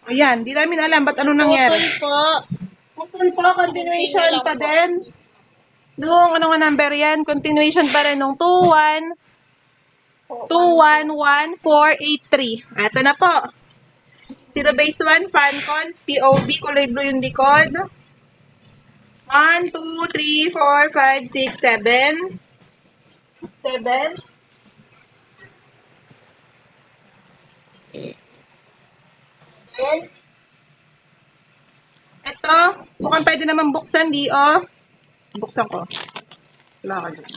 Ayan, di namin alam ba't ano nangyari. Putol po, continuation pa din. Nung ano nga number yan, continuation pa rin nung 211483. Ito na po. 0 base 1, fan call, POB, kulay blue yung likod. 1, 2, 3, 4, 5, 6, 7. 7. Ito, mukhang pwede naman buksan, di oh. Buksan ko. Wala ka dyan.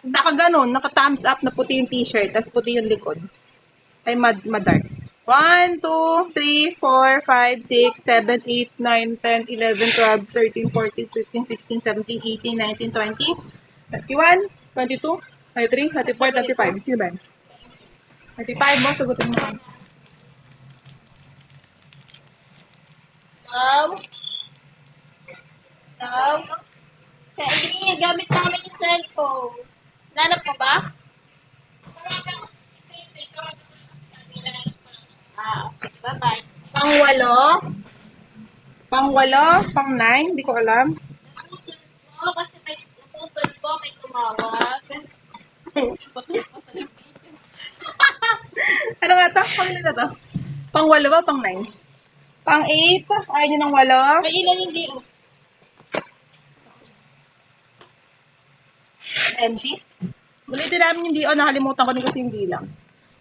Naka-ganon, naka-thumbs up na puti yung t-shirt, tapos puti yung likod. Ay, madark. 1, 2, 3, 4, 5, 6, 7, 8, 9, 10, 11, 12, 13, 14, 15, 16, 17, 18, 19, 20, 21, 22, 23, 24, 25. Sino ba? 25 mo, sagutin mo. Hindi, gamit namin yung cellphone. Nanap mo ba? Bye-bye. Pang-walo? Pang-walo? Pang-9? Hindi ko alam. Oo, kasi may naputol ko, may tumawag. Ano nga to? Pang-ilan na to? Pang-walo ba? Pang-9? Pang-8? Ayaw nyo ng walo? May ilan hindi mo? Empty? Ulitin namin yung DO. Nakalimutan ko din kasi yung bilang.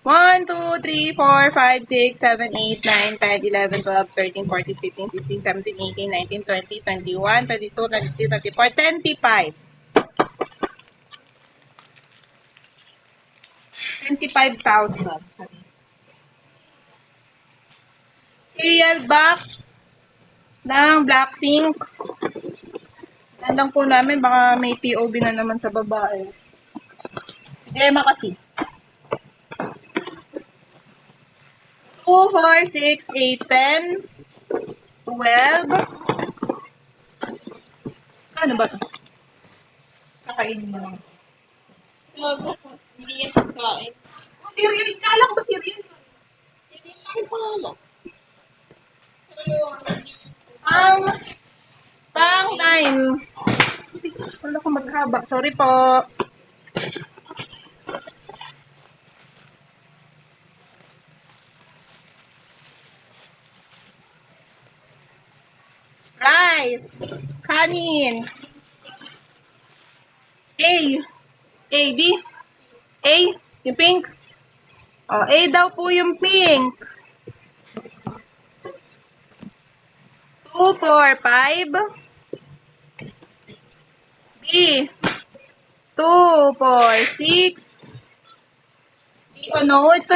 1, 2, 3, 4, 5, 6, 7, 8, 9, 10, 11, 12, 13, 14, 15, 16, 17, 18, 19, 20, 21, 22, 23, 24, 25. 25,000. Serial box ng Blackpink. Tandang po namin, baka may POB na naman sa babae. Emma kasi. 2, 4, 6, 8, 10, 12. Ano ba ito? Kakainin mo lang. Hindi yan pagkain. Cereal. Kala ko ba cereal? Hindi yan pala. Pang time. Wala ko maghaba. Sorry po. Rice. Kanin. A. A, B. A. Yung pink. Oh, A daw po yung pink. 2, 4, 5. B. 2, 4, 6. B o note.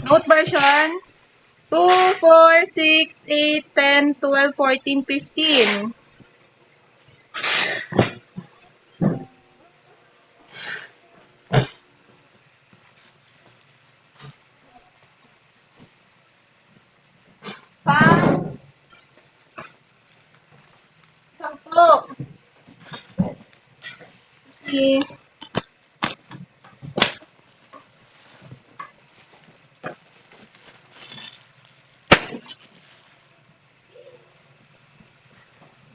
Note version. 2, 4, 6, 8, 10, 12, 14, 15. Pang 10. Okay.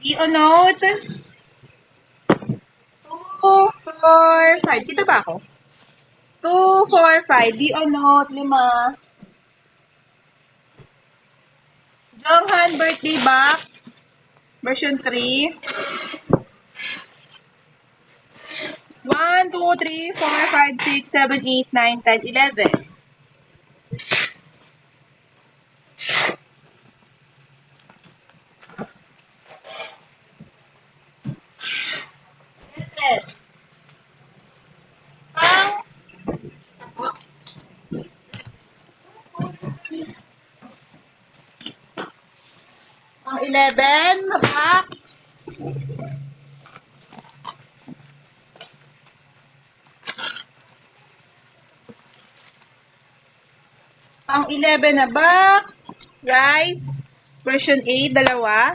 D o note. 2, 4, 5. Kita ba ako? 2, 4, 5. D o note. 5. Jonghan birthday box. Version 3. 1, 2, 3, 4, 5, 6, 7, 8, 9, 10, 11. Yes. Pang 11 na box. Pang 11 na box. Rice. Version 8, dalawa.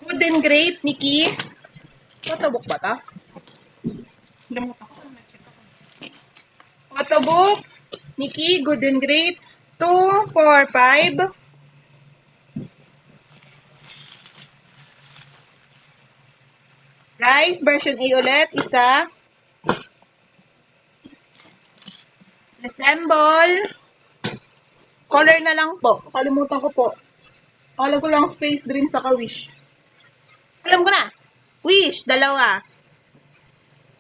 Golden grape, Nikki. Photobook ba ito? Photobook. Nikki, good and great. 2, 4, 5. Guys, version A ulit. Isa. Assemble. Color na lang po. Kalimutan ko po. Alam ko lang space dream sa wish. Alam ko na. Wish, 2.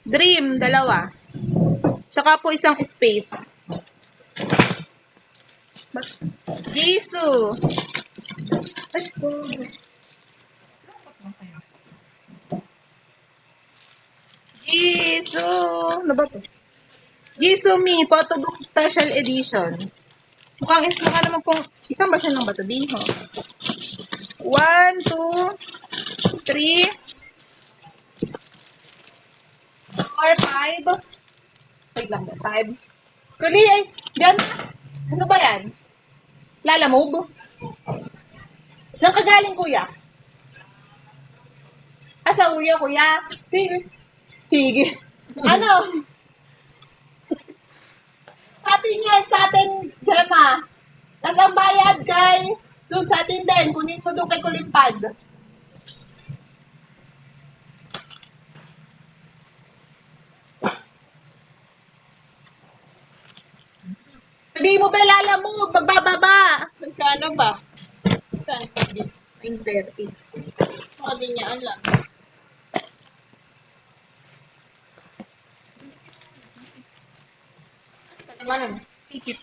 Dream, 2. Saka po isang space. Jisoo. Jisoo. Ano ba to? Jisoo Me, Photobook Special Edition. Mukhang naman pong, isang version lang ba ito? Di, ho? 1, 2, 3, 4, 5. Wait lang ba? 5. Kuli, ay, dyan. Ano ba yan? Lalamove? Saan ka galing, kuya? Sa uya, kuya? Sige. Sige. Ano? Sabi niya sa atin, Gemma, nagang bayad kay doon sa atin din. Kunin mo doon kay Kulipad. Sabi mo ba lala mo, magbababa. Magkano ba? Saan ka din? 9:30. Sabi niya, alam. Ano? Tikit.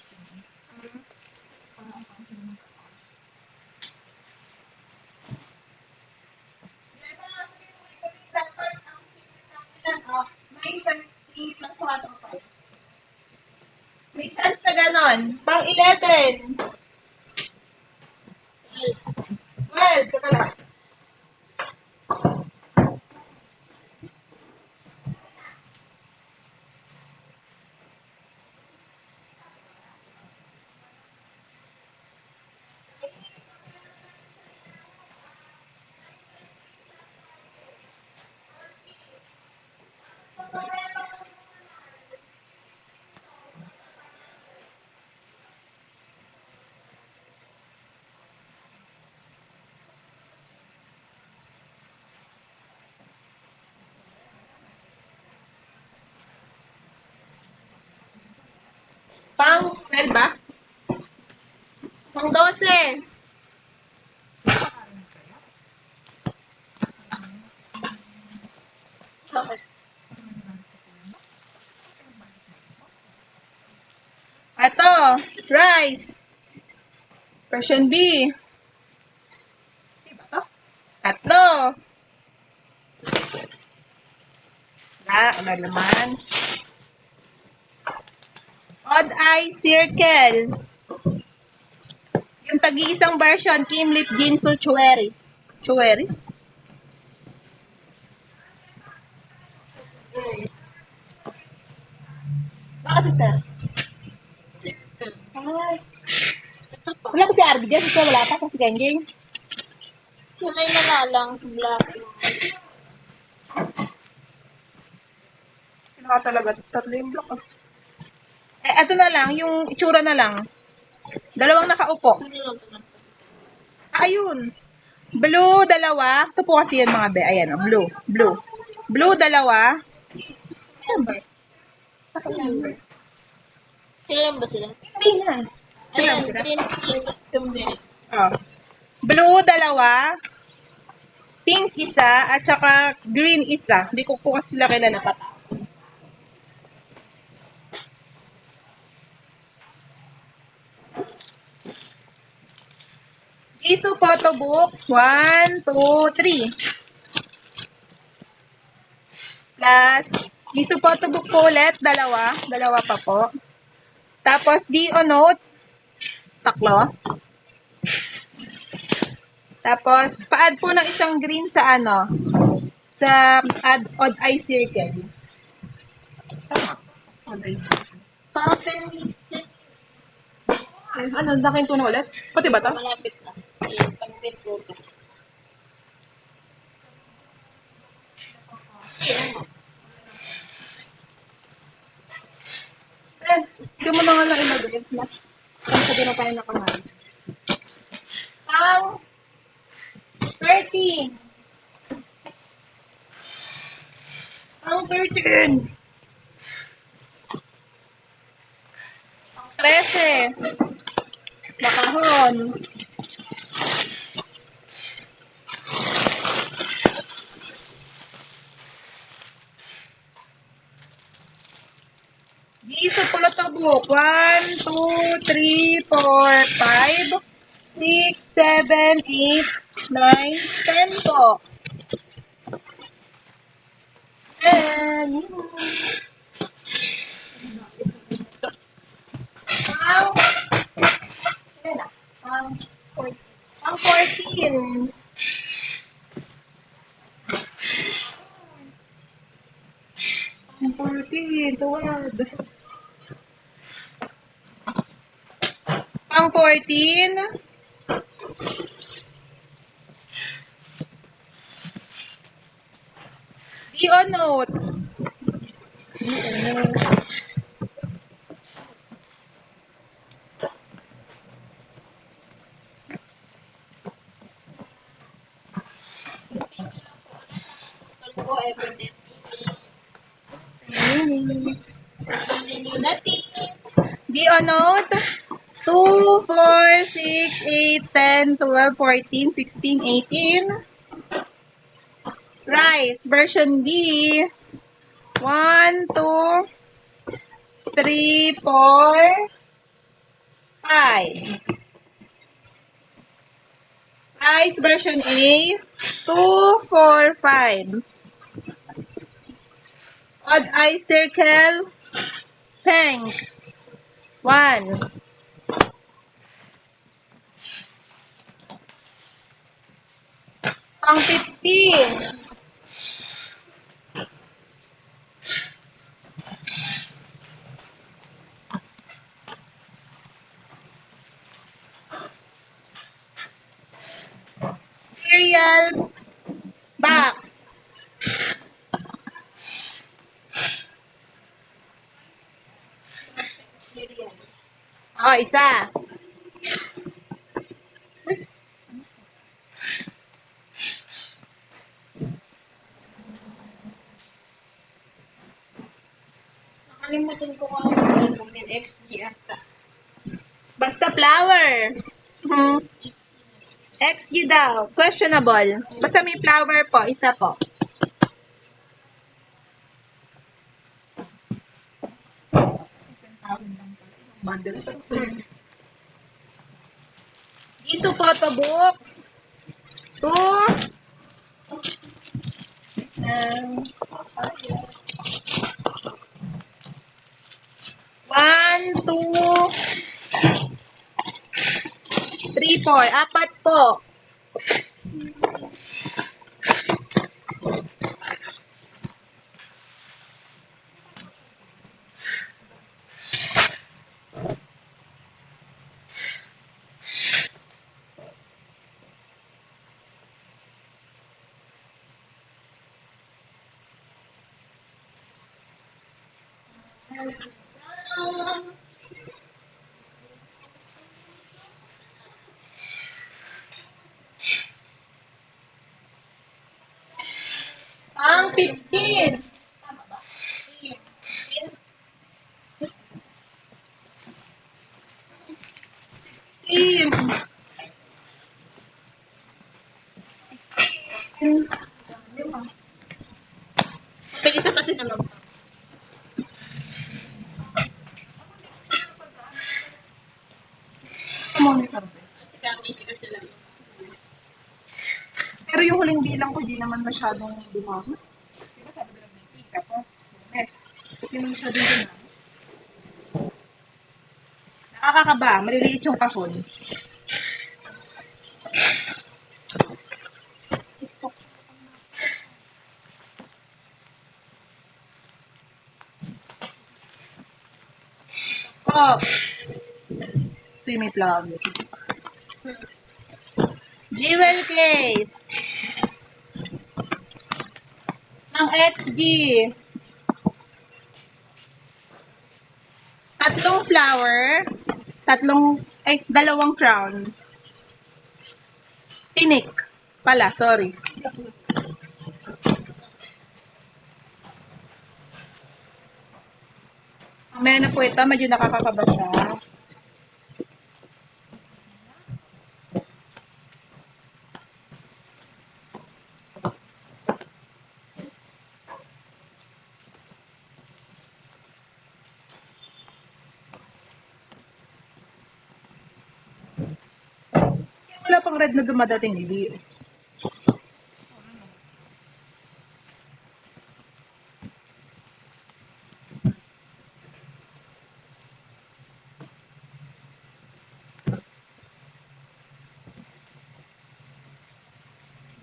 May chance na ganon. Pang 11. 12. Saka lang. Pang 12 ba? Pang 12. Bakit? Ito, rice. Version B. Tatlo. Ano naman? Odd eye circle. Yung tagi-isang version, Kimlit Jinsu Chueri. Chueri? Bakit sir? Ay. Wala ba si Arby dyan? Ito wala pa sa si Gengging. Kulay na nga lang sa black. Pinaka talaga. Tatlo yung block. Oh. Ito na lang. Yung itsura na lang. Dalawang nakaupo. Ayun. Blue, 2. Ito po kasi yun mga be. Ayan, oh, blue. Blue. Blue, 2. Number. Sila ba sila? Ayan. Ayan, green, pink, tumbe. Oh. Blue, 2. Pink, 1. At saka green, 1. Hindi ko po kasi sila kilala pa. Ito photo book. 1, 2, 3. Plus, ito photo book po ulit. 2. 2 pa po. Tapos, D.O. note. 3. Tapos, pa-add po ng isang green sa ano, sa add odd eye circle. Tama. Odd eye circle. Ano, nakinto na ulit? Pati ba ito? Malapit na. Ayan, pag-print photo. mo na nga lang ilagay. Mas, kung sabi na tayo nakamali. Pang 13. Pang 13. Pang 13. Makahon. Di sa pula tabok. 1, 2, 3, 4, 5, 6, 7, 8, 9, 10 po. 10. Pang, pang 14. Pang 14. Tuwad. Pang 14. D o note. Po, everything. Nothing. D o note. 2, 4, 6, 8, 10, 12, 14, 16, 18. Rice, version D. 1, 2, 3, 4, 5. Rice, version A. 2, 4, 5. Odd eye circle. Pink. 1. Pang 15. Cereal box. Oh, isa. Nakalimutan ko kung may XG ata. Basta flower. XG daw. Questionable. Basta may flower po. Isa po. Dito photo book. 2. One, 2, 3, 4. Apat po. Ang 15. May isa kasi na lang. Kasi lang. Pero yung huling bilang ko, di naman masyadong dumami. Diba sabi ko lang, may tika po. Hindi naman masyadong dumami. Nakakakaba, maliliit yung kahon. Oh! Ito yung may plug. Jewel case. Ng XG. Tatlong flower, dalawang crown. Tinik pala, sorry. Mamaya na po ito, medyo nakakakaba siya. Wala pang red na dumadating, hindi.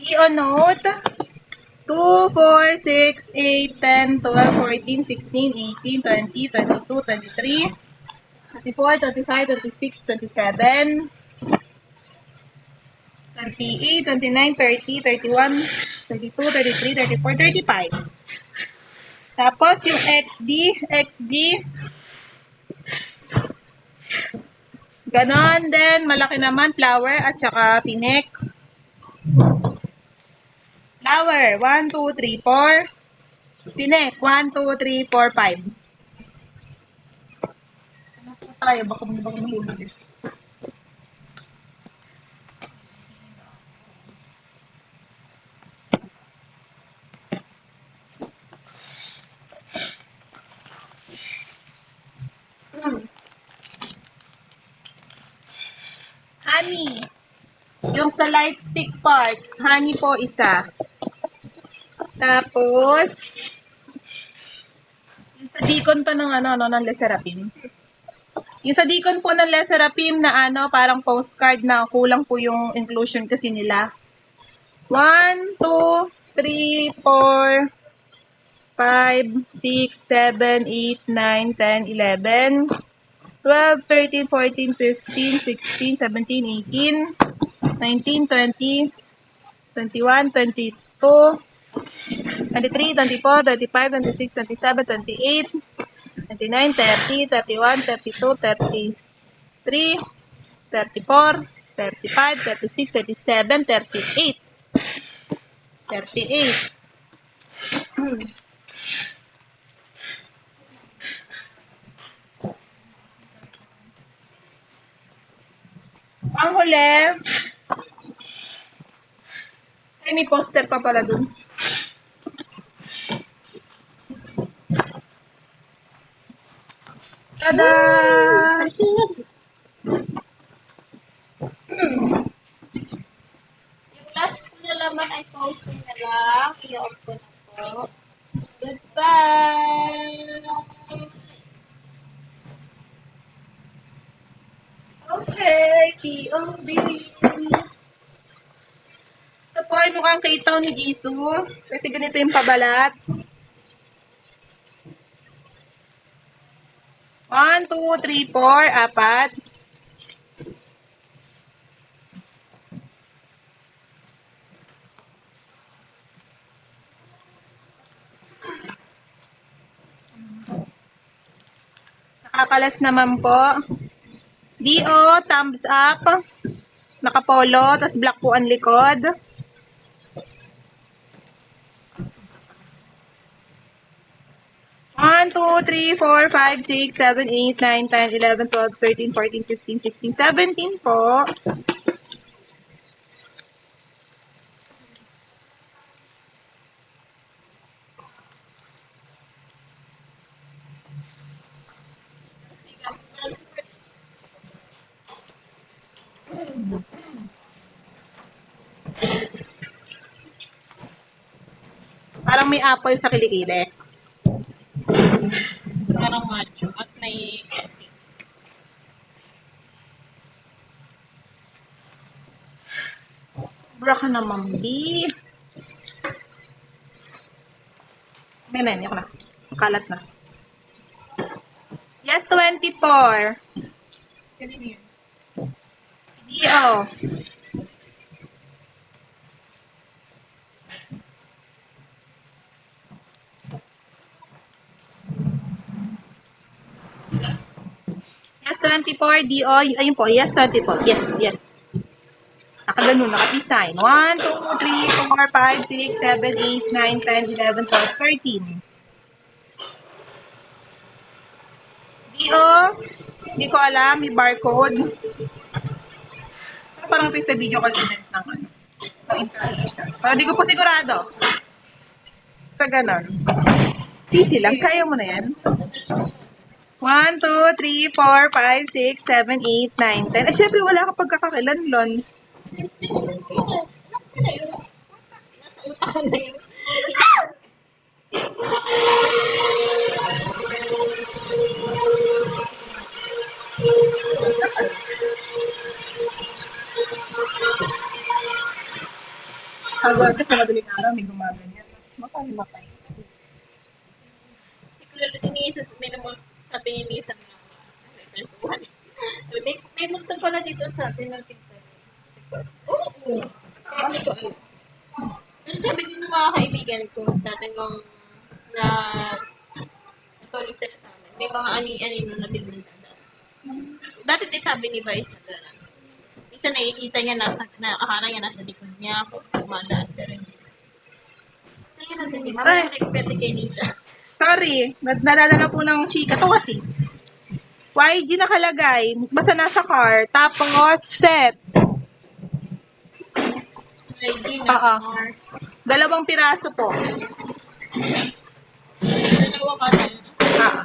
DO note 2, 4, 6, 8, 10, 12, 14, 16, 18, 20, 22, 23, 24, 25, 26, 27, 28, 29, 30, 31, 32, 33, 34, 35. Tapos yung XD, ganon din, malaki naman, flower at saka pinek. Flower, 1, 2, 3, 4. Pinek, 1, 2, 3, 4, 5. Ano po tayo? Baka mahulog eh. Honey. Yung sa light stick part, honey po isa. Tapos, yung sa Deacon pa ng ng Leserapim. Yung sa Deacon po ng Leserapim na parang postcard na kulang po yung inclusion kasi nila. 1, 2, 3, 4, 5, 6, 7, 8, 9, 10, 11, 12, 13, 14, 15, 16, 17, 18, 19, 20, 21, 22, 23, 24, 25, 26, 27, 28, 29, 30, 31, 32, 33, 34, 35, 36, 37, 38. 38. Ang huli, ay may poster pa pala dun. Tada! Yung last ko na naman ay post ko na lang. I-off ko na po. Goodbye! Okay, POV. Ito po ay mukhang K-Town ni Jesus. Kasi ganito yung pabalat. 1, 2, 3, 4, 4. Nakakalas naman po. DO, thumbs up. Nakapolo, tas black po ang likod. One, 2, 3, 4, 5, 6, 7, 8, 9, 10, 11, 12, 13, 14, 15, 16, 17 po. Parang may apple sa kilikili. Parang macho at may Sobra ka naman, B. May ako na. Kalat na. Yes, 24. DO. 24, DO, ayun po, yes, 24. Yes, yes. Nakaganon, naka-design. 1, 2, 3, 4, 5, 6, 7, 8, 9, 10, 11, 12, 13. DO, hindi ko alam, may barcode. Parang ito sa video call event ng ano, ng installation. Pero di ko po sigurado. Sa ganon. Easy lang, kaya mo na yan. 1, 2, 3, 4, 5, 6, 7, 8, 9, 10. Eh, syempre wala ka pagkakakilanlon. Hanggang sa madaling araw, may gumaganyan. Makalimatay. Sabi ni Nisa may multo pala dito sa atin ng TikTok. Oo. Ano to? Sabi din ng mga kaibigan ko dati nung na tuloy sila sa amin. May mga ani-ani na binunta dati din sabi ni Vice na isa nakikita niya na akala niya nasa likod niya kung kumadaan siya rin. Kaya nasa likod. Parang expect kay Nisa. Sorry, nalala po ng chika to kasi. YG nakalagay, basta nasa car, tapos set. Oo. 2 piraso po. 2 kasi. Ah.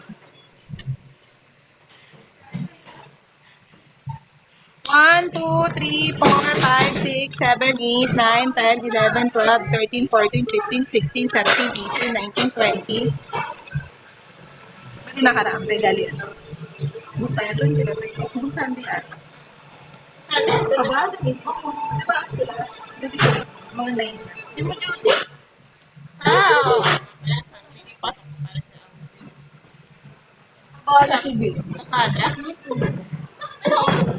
1, 2, 3, 4, 5, 6, 7, 8, 9, 10, 11, 12, 13, 14, 15, 16, 17, 18, 19, 20. Pati nakaraang regali ano. Buta ito, hindi na ito. Buta hindi ata. Aba, diba sila? Mga 9. Di mo duty? Oo. Wala sibil. Nakada? Ano?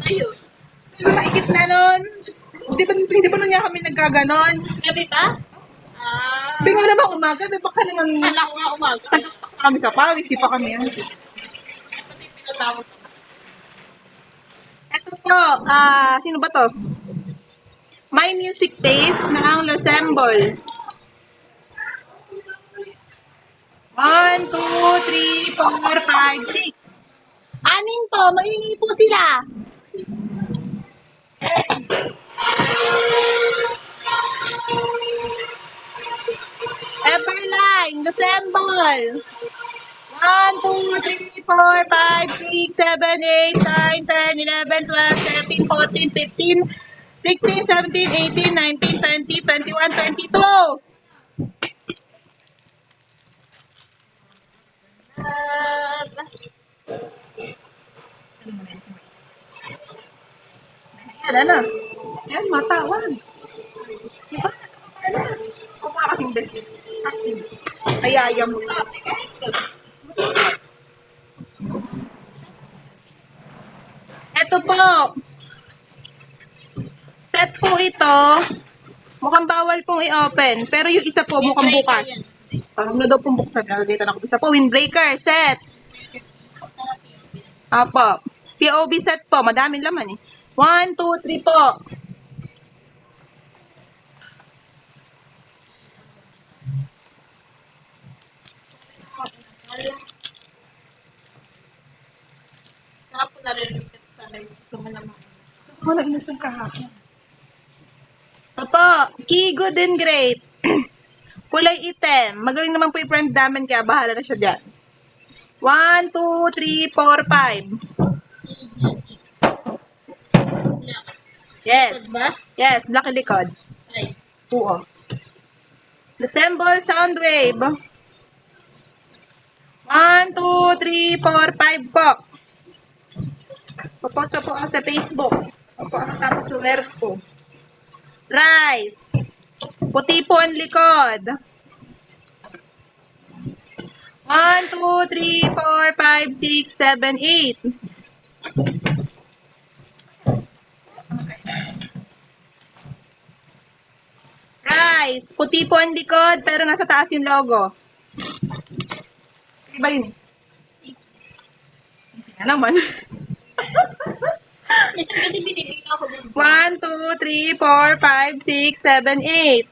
Ayun. Maikit na nun. Hindi ba nga kami nagkaganon? Gabi pa? Hindi nga naman umaga, di ba ka naman Kala ko nga umaga. kami sa pawis, di pa kami yan. Pinatawag ko. Ito po, sino ba to? My Music Taste ng Losemble. 1, 2, 3, 4, 5, 6. Anin to, mahingi po sila. Everline, Losemble. 1, 2, 3, 4, 5, 6, 7, 8, 9, 10, 11, 12, 13, 14, 15, 16, 17, 18, 19, 20, 21, 22. Yan na. Yan, matawan. Diba? Ano? Kung kasing beses. Ayaya mo. Ito po. Set po ito. Mukhang bawal pong i-open. Pero yung isa po mukhang bukas. Parang na daw pong buksan. Dito na ako. Isa po, windbreaker set. Apo. POV set po. Madaming laman eh. 1, 2, 3 po. Ako na rin sa amin. Gusto mo naman. Wala inasang kahapon. Opo, key good and great. Kulay itim. Magaling naman po yung friend namin kaya bahala na siya dyan. 1, 2, 3, 4, 5. Yes. Ba? Yes, black likod. Ay. Oo. Assemble sound wave. 1, 2, 3, 4, 5 po. Papost po ako sa Facebook. Papost tapos sa letters ko. Rice. Puti po ang likod. 1, 2, 3, 4, 5, 6, 7, 8. Rice. Puti po ang likod, pero nasa taas yung logo. Iba yun. Hindi na naman. Kasi binibigyan ako din. 1, 2, 3, 4, 5, 6, 7, 8.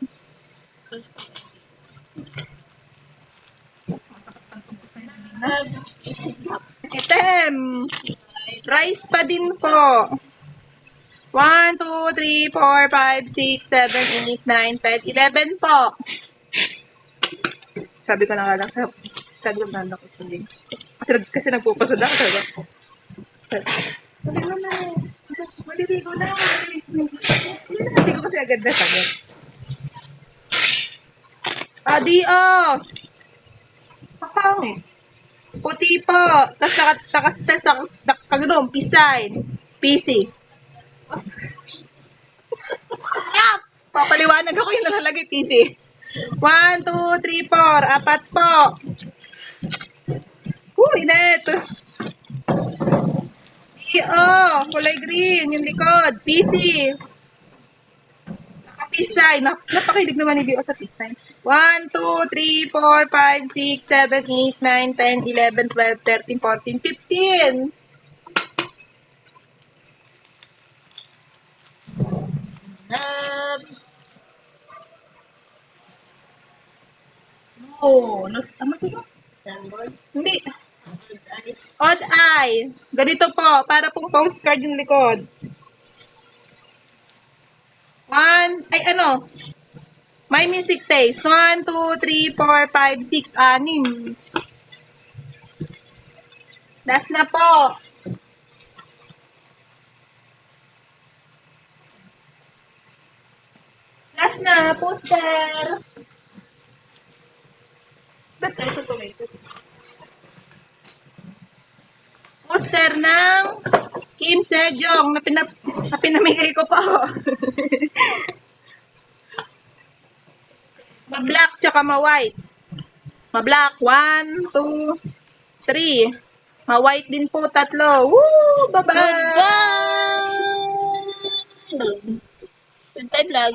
Item. Rice pa din po. 1, 2, 3, 4, 5, 6, 7, 8, 9, 10, 11 po. Sabi ko na nga lang, sabi ko na lang kasi nagpupasada ako talaga. Sabi ko na, maliligo na. Hindi ko kasi agad na sagot. Adi, Pakangit. Puti po. Tapos kaganoon, pisay. PC. Papaliwanag ako yung nalalagay PC. 1, 2, 3, 4. Apat po. Init. Kulay green. Yung likod. PC. Pisay. Napakilig naman ni Dio sa pisay. 1, 2, 3, 4, 5, 6, 7, 8, 9, 10, 11, 12, 13, 14, 15. Tama sila? Hindi. Odd eye. Ganito po. Para pong postcard yung likod. 1, may music taste. 1, 2, 3, 4, 5, 6, 6. Last na po. Last na, poster. Ba't tayo sa tomato? Poster ng Kim Sejong na pinamigay ko po. Ma-black tsaka ma-white. Ma-black, 1, 2, 3. Ma-white din po, 3. Woo! Bye-bye! Bye-bye! Good time lang.